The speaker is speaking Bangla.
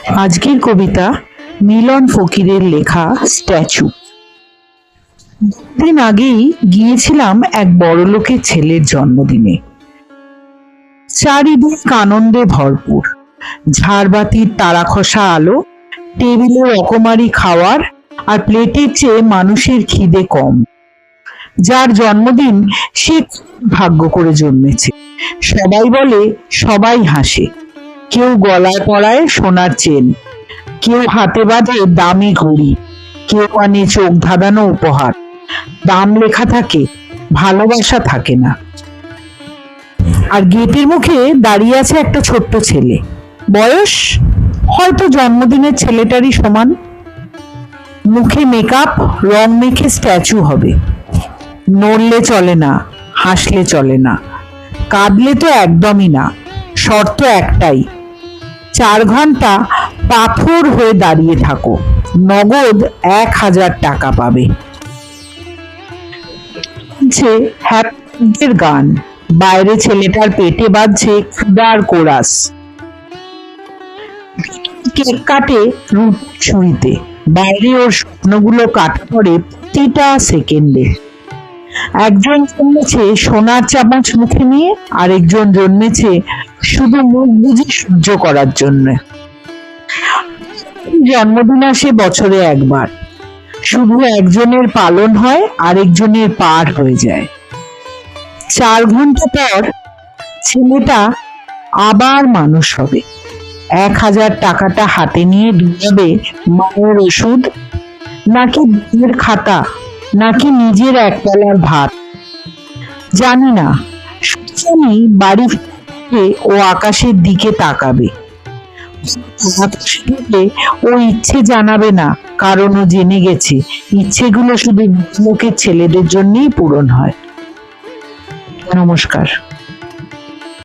আজকের কবিতা মিলন ফকিরের লেখা স্ট্যাচু। দিন আগেই গিয়েছিলাম এক বড়লোকের ছেলের জন্মদিনে। চারিদিক আনন্দে ভরপুর, ঝাড়বাতির তারাখসা আলো, টেবিলে রকমারি খাওয়ার, আর প্লেটের চেয়ে মানুষের খিদে কম। যার জন্মদিন সে ভাগ্য করে জন্মেছে। সবাই বলে, সবাই হাসে। কেউ গলায় পরায় সোনার চেন, কেউ হাতে বাঁধে দামি ঘড়ি, কেউ আনে চোখ ধাঁধানো উপহার। দাম লেখা থাকে, ভালোবাসা থাকে না। আর গেটের মুখে দাঁড়িয়ে আছে একটা ছোট্ট ছেলে, বয়স হয়তো জন্মদিনের ছেলেটারই সমান। মুখে মেকআপ, রং মেখে স্ট্যাচু হবে। নড়লে চলে না, হাসলে চলে না, কাঁদলে তো একদমই না। শর্ত একটাই, 4 ঘন্টা পাথর হয়ে দাঁড়িয়ে থাকো, নগদ 1000 টাকা পাবে। হ্যাপির গান, বাইরে ছেলেটার পেটে বাজছে ক্ষুধার কোরাস। কেক কাটে রুটির ছুরিতে, বাইরে ওর স্বপ্নগুলো কাটা পড়ে প্রতিটা সেকেন্ডে। একজন জন্মেছে সোনার চামচ মুখে নিয়ে, আরেকজন জন্মেছে শুধু মুখ বুঝে সহ্য করার জন্য। জন্মদিন আসে বছরে একবার, শুধু একজনের পালন হয়, আরেকজনের পার হয়ে যায়। 4 ঘন্টা পর ছেলেটা আবার মানুষ হবে। 1000 টাকাটা হাতে নিয়ে ঢুকাবে মায়ের ওষুধ, নাকি বিয়ের খাতা, নাকি নিজের একবেলার ভাত জানি না। জানি বাড়ি ফিরে ও আকাশের দিকে তাকাবে। ও ইচ্ছে জানাবে না, কারণ ও জেনে গেছে ইচ্ছেগুলো শুধু লোকের ছেলেদের জন্যই পূরণ হয়। নমস্কার।